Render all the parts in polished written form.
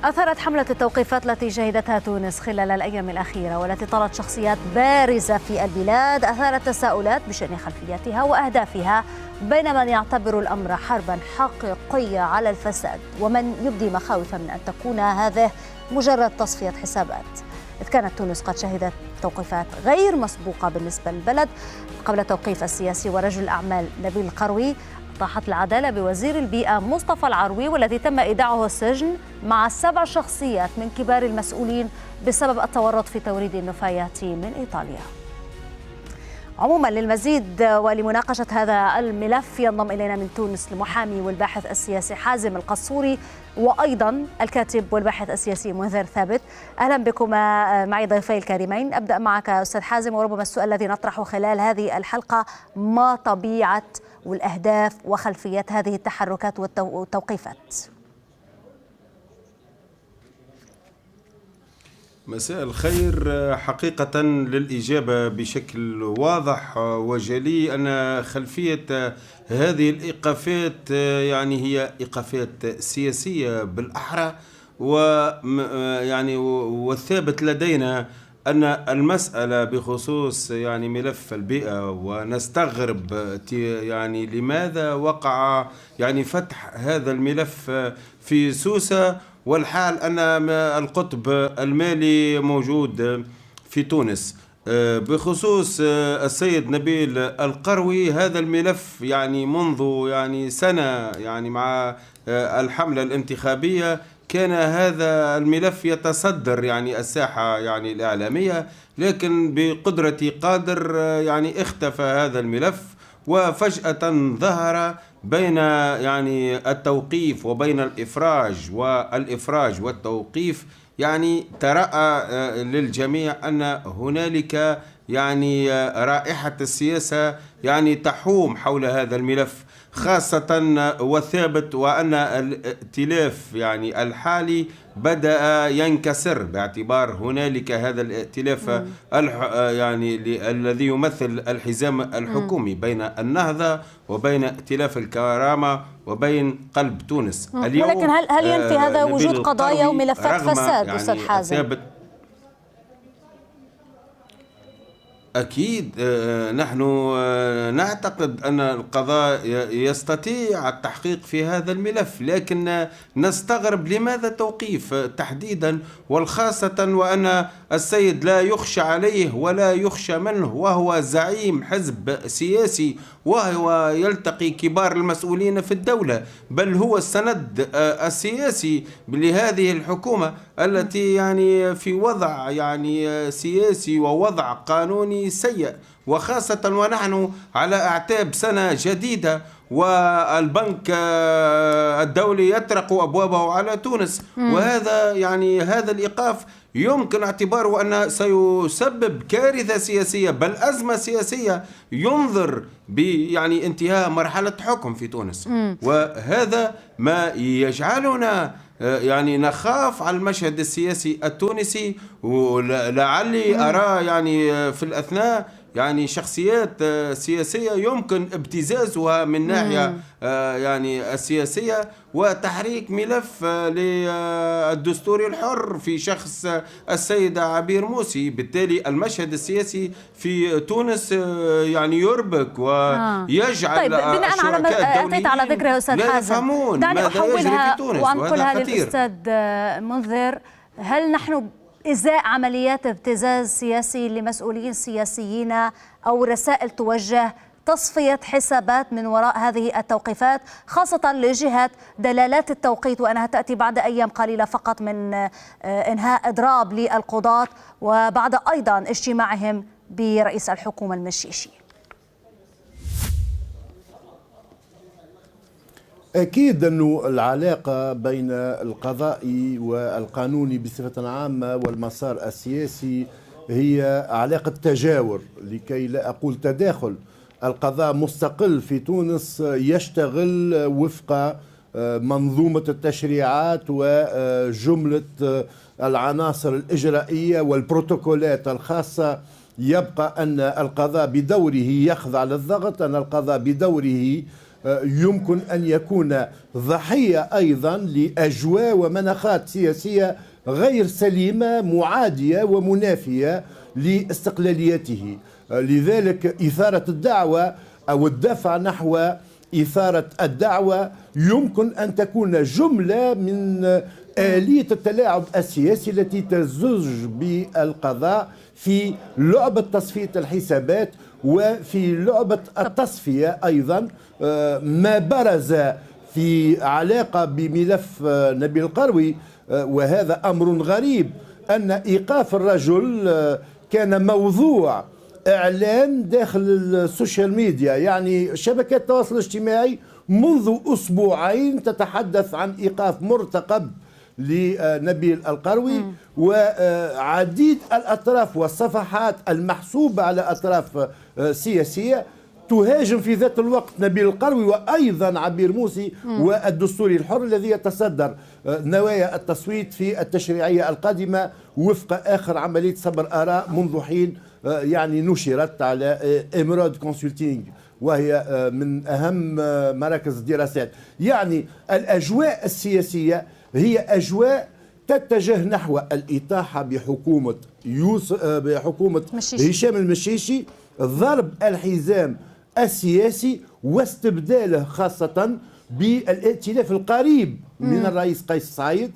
أثرت حملة التوقيفات التي شهدتها تونس خلال الأيام الأخيرة والتي طالت شخصيات بارزة في البلاد أثارت تساؤلات بشأن خلفيتها وأهدافها بين من يعتبر الأمر حربا حقيقية على الفساد ومن يبدي مخاوفا من أن تكون هذه مجرد تصفية حسابات. إذ كانت تونس قد شهدت توقيفات غير مسبوقة بالنسبة للبلد قبل توقيف السياسي ورجل الأعمال نبيل القروي. طاحت العدالة بوزير البيئة مصطفى العروي والذي تم إيداعه السجن مع 7 شخصيات من كبار المسؤولين بسبب التورط في توريد النفايات من إيطاليا. عموما للمزيد ولمناقشة هذا الملف ينضم إلينا من تونس المحامي والباحث السياسي حازم القصوري وأيضا الكاتب والباحث السياسي منذر ثابت. أهلا بكما معي ضيفي الكريمين. أبدأ معك أستاذ حازم، وربما السؤال الذي نطرحه خلال هذه الحلقة ما طبيعة والأهداف وخلفيات هذه التحركات والتوقيفات؟ مساء الخير. حقيقة للإجابة بشكل واضح وجلي أن خلفية هذه الإيقافات يعني هي إيقافات سياسية بالأحرى، ويعني والثابت لدينا أن المسألة بخصوص يعني ملف البيئة، ونستغرب يعني لماذا وقع يعني فتح هذا الملف في سوسة والحال أن القطب المالي موجود في تونس. بخصوص السيد نبيل القروي، هذا الملف يعني منذ يعني سنة يعني مع الحملة الانتخابية كان هذا الملف يتصدر يعني الساحة يعني الإعلامية، لكن بقدرة قادر يعني اختفى هذا الملف، وفجأة ظهر بين يعني التوقيف وبين الإفراج والتوقيف. يعني ترأى للجميع أن هنالك يعني رائحة السياسة يعني تحوم حول هذا الملف، خاصة والثابت وأن الائتلاف يعني الحالي بدأ ينكسر، باعتبار هنالك هذا الائتلاف يعني الذي يمثل الحزام الحكومي بين النهضة وبين ائتلاف الكرامة وبين قلب تونس اليوم. ولكن هل ينفي هذا وجود قضايا وملفات فساد يعني أستاذ حازم؟ أكيد نحن نعتقد أن القضاء يستطيع التحقيق في هذا الملف، لكن نستغرب لماذا توقيف تحديدا، والخاصة وأن السيد لا يخشى عليه ولا يخشى منه، وهو زعيم حزب سياسي وهو يلتقي كبار المسؤولين في الدولة، بل هو السند السياسي لهذه الحكومة التي يعني في وضع يعني سياسي ووضع قانوني سيء، وخاصة ونحن على أعتاب سنة جديدة والبنك الدولي يطرق أبوابه على تونس. وهذا يعني هذا الإيقاف يمكن اعتباره أنه سيسبب كارثة سياسية، بل أزمة سياسية ينظر يعني انتهاء مرحلة حكم في تونس. وهذا ما يجعلنا يعني نخاف على المشهد السياسي التونسي. ولعلي أرى يعني في الأثناء يعني شخصيات سياسية يمكن ابتزازها من ناحية يعني السياسية، وتحريك ملف للدستور الحر في شخص السيدة عبير موسي. بالتالي المشهد السياسي في تونس يعني يربك ويجعل طيب بناء على ما أتيت على ذكره أستاذ حازم، دعني أحولها وأنقلها للأستاذ منذر. هل نحن إزاء عمليات ابتزاز سياسي لمسؤولين سياسيين أو رسائل توجه تصفية حسابات من وراء هذه التوقيفات، خاصة لجهة دلالات التوقيت وأنها تأتي بعد أيام قليلة فقط من إنهاء إضراب للقضاة وبعد أيضا اجتماعهم برئيس الحكومة المشيشي؟ أكيد أنه العلاقة بين القضائي والقانوني بصفة عامة والمسار السياسي هي علاقة تجاور، لكي لا أقول تداخل. القضاء مستقل في تونس يشتغل وفق منظومة التشريعات وجملة العناصر الإجرائية والبروتوكولات الخاصة. يبقى أن القضاء بدوره يخضع للضغط، أن القضاء بدوره يمكن أن يكون ضحية أيضا لأجواء ومناخات سياسية غير سليمة معادية ومنافية لاستقلاليته. لذلك إثارة الدعوة أو الدفع نحو إثارة الدعوة يمكن أن تكون جملة من آلية التلاعب السياسي التي تزج بالقضاء في لعبة تصفية الحسابات وفي لعبة التصفية أيضا. ما برز في علاقة بملف نبيل القروي وهذا أمر غريب، أن إيقاف الرجل كان موضوع إعلان داخل السوشيال ميديا، يعني شبكات التواصل الاجتماعي منذ أسبوعين تتحدث عن إيقاف مرتقب لنبيل القروي، وعديد الأطراف والصفحات المحسوبة على أطراف سياسية تهاجم في ذات الوقت نبيل القروي وأيضا عبير موسي والدستوري الحر الذي يتصدر نوايا التصويت في التشريعية القادمة وفق آخر عملية صبر آراء منذ حين يعني نشرت على إمراد كونسلتينج وهي من أهم مراكز الدراسات. يعني الأجواء السياسية هي أجواء تتجه نحو الإطاحة بحكومة هشام المشيشي، ضرب الحزام السياسي واستبداله خاصة بالائتلاف القريب من الرئيس قيس سعيد،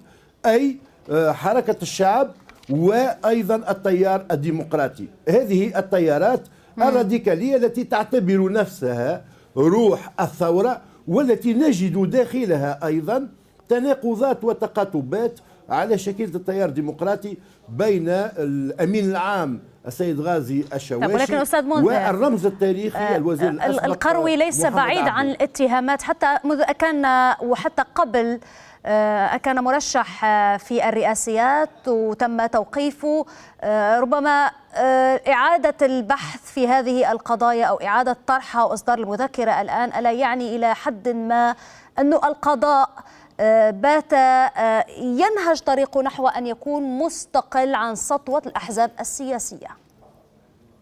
أي حركة الشعب وأيضا التيار الديمقراطي. هذه التيارات الراديكالية التي تعتبر نفسها روح الثورة والتي نجد داخلها أيضا تناقضات وتقاطبات على شكل التيار الديمقراطي بين الأمين العام السيد غازي الشواشي والرمز التاريخي الوزير الأسبق القروي. ليس بعيد عن الاتهامات حتى منذ كان وحتى قبل كان مرشح في الرئاسيات وتم توقيفه. ربما إعادة البحث في هذه القضايا أو إعادة طرحها وإصدار المذكرة الآن ألا يعني إلى حد ما أن القضاء بات ينهج طريقه نحو أن يكون مستقل عن سطوة الأحزاب السياسية،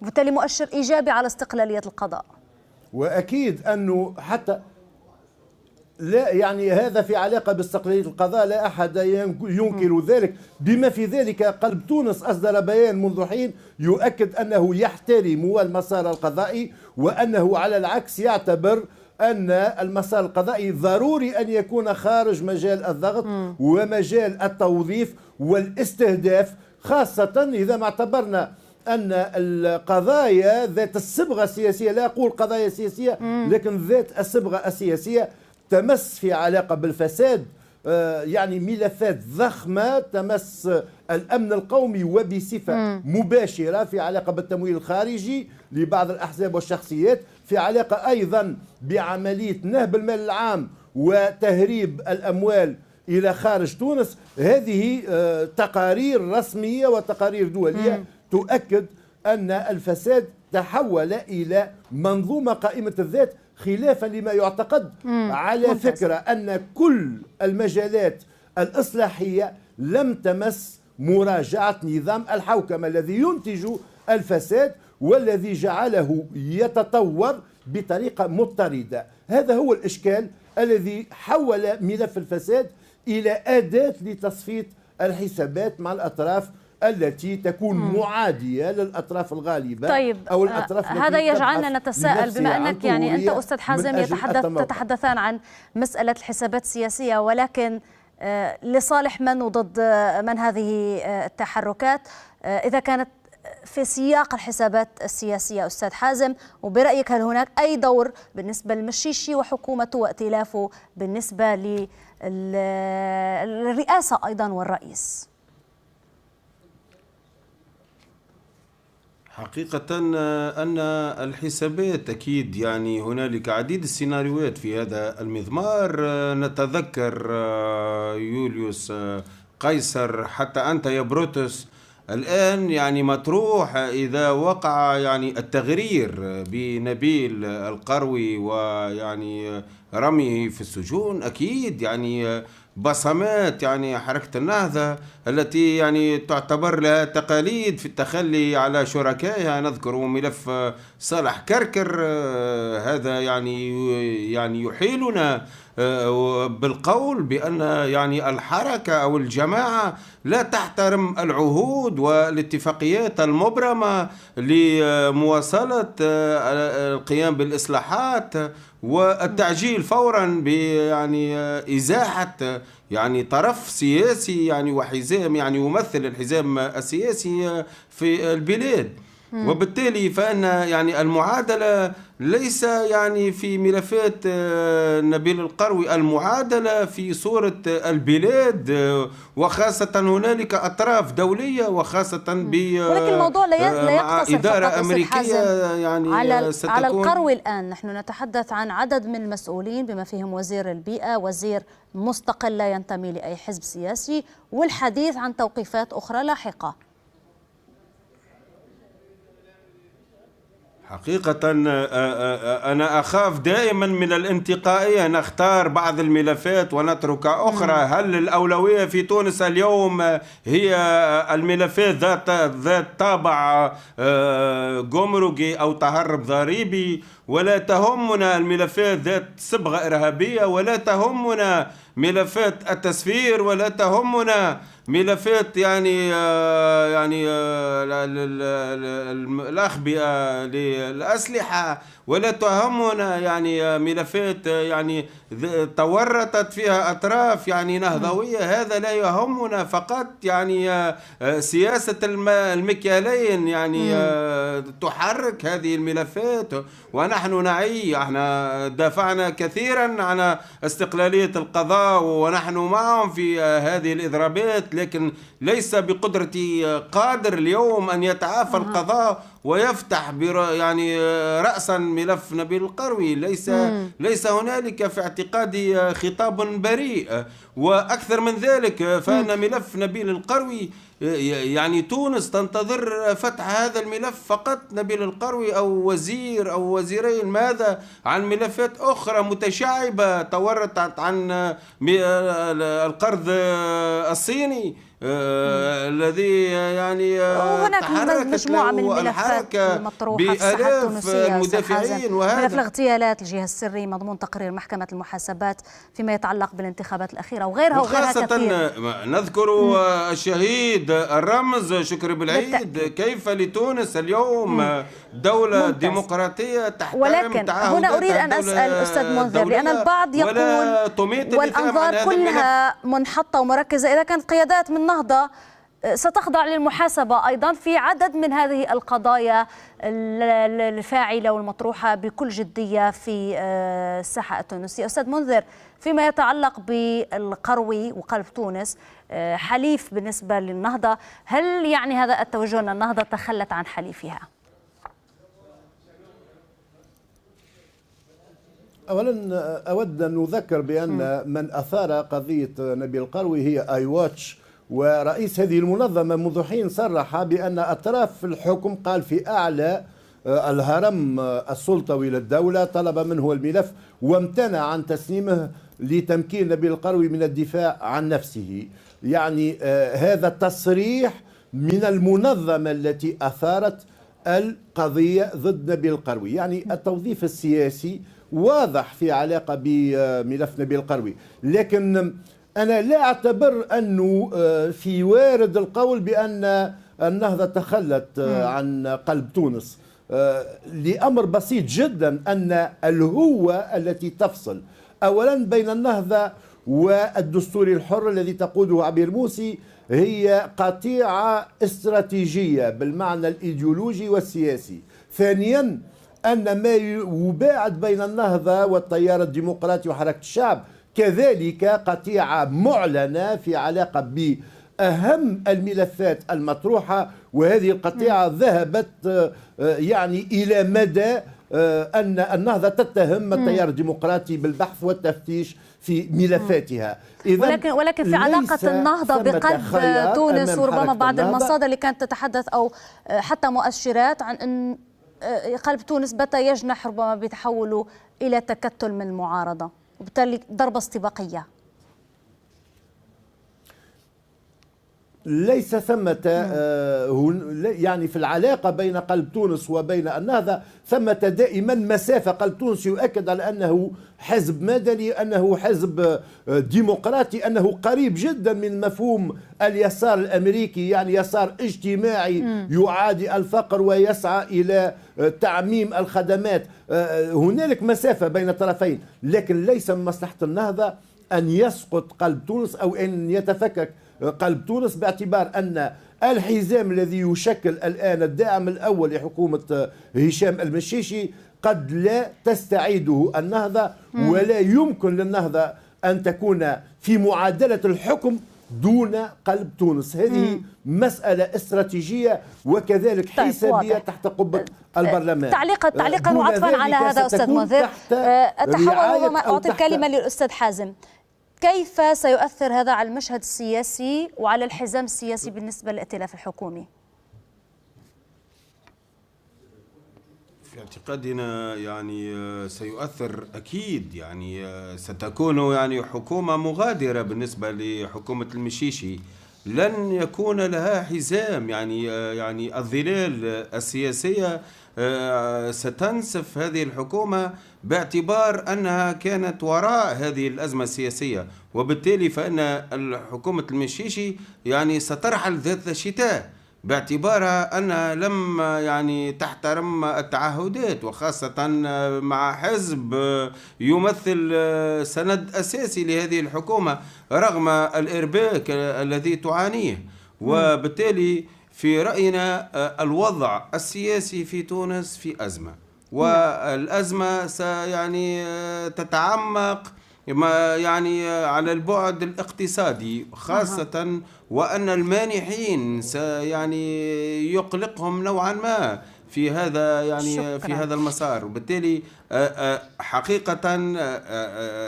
وبالتالي مؤشر إيجابي على استقلالية القضاء؟ وأكيد أنه حتى لا يعني هذا في علاقة باستقلالية القضاء، لا أحد ينكر ذلك، بما في ذلك قلب تونس أصدر بيان منذ حين يؤكد أنه يحترم المسار القضائي وأنه على العكس يعتبر أن المسار القضائي ضروري أن يكون خارج مجال الضغط ومجال التوظيف والاستهداف، خاصة إذا ما اعتبرنا أن القضايا ذات الصبغة السياسية، لا أقول قضايا سياسية لكن ذات الصبغة السياسية، تمس في علاقة بالفساد يعني ملفات ضخمة تمس الأمن القومي وبصفة مباشرة، في علاقة بالتمويل الخارجي لبعض الأحزاب والشخصيات، في علاقة أيضا بعملية نهب المال العام وتهريب الأموال إلى خارج تونس. هذه تقارير رسمية وتقارير دولية تؤكد أن الفساد تحول إلى منظومة قائمة الذات، خلافا لما يعتقد على فكرة أن كل المجالات الإصلاحية لم تمس مراجعة نظام الحوكمة الذي ينتج الفساد والذي جعله يتطور بطريقة مضطردة. هذا هو الإشكال الذي حول ملف الفساد إلى أداة لتصفية الحسابات مع الأطراف التي تكون معادية للأطراف الغالبة. طيب أو الأطراف هذا يجعلنا نتساءل، بما أنك يعني أنت أستاذ حازم تتحدثان عن مسألة الحسابات السياسية، ولكن لصالح من وضد من هذه التحركات إذا كانت في سياق الحسابات السياسية أستاذ حازم؟ وبرأيك هل هناك أي دور بالنسبة للمشيشي وحكومته وائتلافه بالنسبة للرئاسة أيضا والرئيس؟ حقيقة أن الحسابات أكيد يعني هنالك عديد السيناريوهات في هذا المضمار. نتذكر يوليوس قيصر، حتى أنت يا بروتوس الآن يعني مطروح إذا وقع يعني التغرير بنبيل القروي ويعني رميه في السجون، أكيد يعني بصمات يعني حركة النهضة التي يعني تعتبر لها تقاليد في التخلي على شركائها. نذكر ملف صالح كركر، هذا يعني يحيلنا بالقول بأن يعني الحركة أو الجماعة لا تحترم العهود والاتفاقيات المبرمة لمواصلة القيام بالإصلاحات والتعجيل فورا يعني إزاحة يعني طرف سياسي يعني وحزام يعني يمثل الحزام السياسي في البلاد. وبالتالي فإن يعني المعادلة ليس يعني في ملفات نبيل القروي، المعادلة في صورة البلاد، وخاصة هنالك أطراف دولية وخاصة ولكن الموضوع لا يقتصر إدارة فقط أمريكية يعني على القروي. الآن نحن نتحدث عن عدد من المسؤولين بما فيهم وزير البيئة، وزير مستقل لا ينتمي لأي حزب سياسي، والحديث عن توقيفات أخرى لاحقة. حقيقة أنا أخاف دائما من الانتقائية، نختار بعض الملفات ونترك أخرى. هل الأولوية في تونس اليوم هي الملفات ذات طابع جمركي أو تهرب ضريبي؟ ولا تهمنا الملفات ذات صبغة إرهابية، ولا تهمنا ملفات التسفير، ولا تهمنا ملفات يعني الأخبئة للأسلحة، ولا تهمنا يعني ملفات يعني تورطت فيها أطراف يعني نهضوية. هذا لا يهمنا، فقط يعني سياسة المكيالين يعني تحرك هذه الملفات. ونحن نعي، احنا دافعنا كثيرا عن استقلالية القضاء ونحن معهم في هذه الإضرابات، لكن ليس بقدرة قادر اليوم أن يتعافى القضاء ويفتح يعني رأسا ملف نبيل القروي. ليس هنالك في اعتقادي خطاب بريء. وأكثر من ذلك فإن ملف نبيل القروي يعني تونس تنتظر فتح هذا الملف فقط، نبيل القروي أو وزير أو وزيرين. ماذا عن ملفات أخرى متشعبة تورطت عن القرض الصيني الذي يعني هناك مجموعة من الملفات المطروحة في الساحة التونسية، المدافعين. وهذا ملف الاغتيالات، الجهة السري، مضمون تقرير محكمة المحاسبات فيما يتعلق بالانتخابات الأخيرة وغيرها وخاصة كثير. نذكر الشهيد الرمز شكري بالعيد. كيف لتونس اليوم دولة ديمقراطية تحترم ولكن هنا أريد أن أسأل أستاذ منذر، لأن البعض يقول والأنظار كلها منحطة ومركزة إذا كانت قيادات من النهضة ستخضع للمحاسبة أيضا في عدد من هذه القضايا الفاعلة والمطروحة بكل جدية في الساحة التونسية. أستاذ منذر، فيما يتعلق بالقروي وقلب تونس حليف بالنسبة للنهضة، هل يعني هذا التوجه أن النهضة تخلت عن حليفها؟ أولا أود أن أذكر بأن من أثار قضية نبيل القروي هي آي واتش، ورئيس هذه المنظمة منذ حين صرح بأن أطراف الحكم قال في أعلى الهرم السلطوي للدولة طلب منه الملف وامتنع عن تسليمه لتمكين نبيل القروي من الدفاع عن نفسه. يعني هذا التصريح من المنظمة التي أثارت القضية ضد نبيل القروي. يعني التوظيف السياسي واضح في علاقة بملف نبيل القروي، لكن أنا لا أعتبر أنه في وارد القول بأن النهضة تخلت عن قلب تونس، لأمر بسيط جدا، أن الهوة التي تفصل أولا بين النهضة والدستور الحر الذي تقوده عبير موسي هي قطيعة استراتيجية بالمعنى الإيديولوجي والسياسي. ثانيا أن ما يباعد بين النهضة والتيار الديمقراطي وحركة الشعب كذلك قطيعة معلنة في علاقة بأهم الملفات المطروحة، وهذه القطيعة ذهبت يعني إلى مدى أن النهضة تتهم التيار الديمقراطي بالبحث والتفتيش في ملفاتها. ولكن في علاقة النهضة بقلب تونس، وربما بعض المصادر اللي كانت تتحدث أو حتى مؤشرات عن أن قلب تونس بات يجنح ربما بتحوله إلى تكتل من المعارضة، وبالتالي ضربة استباقية. ليس ثمة يعني في العلاقة بين قلب تونس وبين النهضة ثمة دائما مسافة. قلب تونس يؤكد على أنه حزب مدني، أنه حزب ديمقراطي، أنه قريب جدا من مفهوم اليسار الأمريكي، يعني يسار اجتماعي يعادي الفقر ويسعى إلى تعميم الخدمات. هنالك مسافة بين الطرفين، لكن ليس من مصلحة النهضة أن يسقط قلب تونس أو أن يتفكك قلب تونس، باعتبار أن الحزام الذي يشكل الآن الداعم الأول لحكومة هشام المشيشي قد لا تستعيده النهضة، ولا يمكن للنهضة أن تكون في معادلة الحكم دون قلب تونس. هذه مسألة استراتيجية وكذلك حسابية تحت قبة البرلمان. تعليقا وعطفا على هذا أستاذ منذر، أتحول ربما أعطي الكلمة للأستاذ حازم. كيف سيؤثر هذا على المشهد السياسي وعلى الحزام السياسي بالنسبة للائتلاف الحكومي؟ في اعتقادنا يعني سيؤثر أكيد، يعني ستكون يعني حكومة مغادرة بالنسبة لحكومة المشيشي، لن يكون لها حزام، يعني الظلال السياسية ستنسف هذه الحكومة باعتبار أنها كانت وراء هذه الأزمة السياسية، وبالتالي فإن حكومة المشيشي يعني سترحل ذات الشتاء باعتبارها أنها لم يعني تحترم التعهدات، وخاصة مع حزب يمثل سند أساسي لهذه الحكومة رغم الإرباك الذي تعانيه. وبالتالي في رأينا الوضع السياسي في تونس في أزمة، والأزمة يعني تتعمق يعني على البعد الاقتصادي خاصة، وأن المانحين يعني يقلقهم نوعا ما في هذا في هذا المسار. وبالتالي حقيقة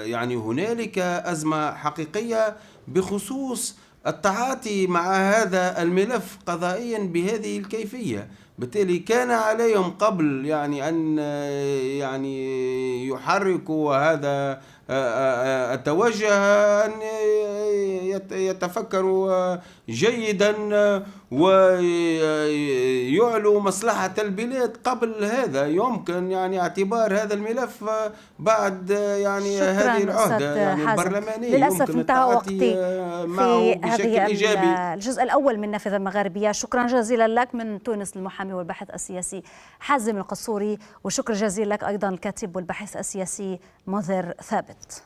يعني هنالك أزمة حقيقية بخصوص التعاطي مع هذا الملف قضائيا بهذه الكيفية. بالتالي كان عليهم قبل يعني أن يعني يحركوا هذا التوجه، أن يتفكروا جيدا ويعلوا مصلحة البلاد قبل هذا. يمكن يعني اعتبار هذا الملف بعد يعني هذه العهدة يعني البرلمانية. للأسف انتهى وقتي في هذه الجزء الأول من نافذة المغاربية. شكرا جزيلا لك من تونس المحامي والباحث السياسي حازم القصوري، وشكرا جزيلا لك أيضا الكاتب والباحث السياسي منذر ثابت.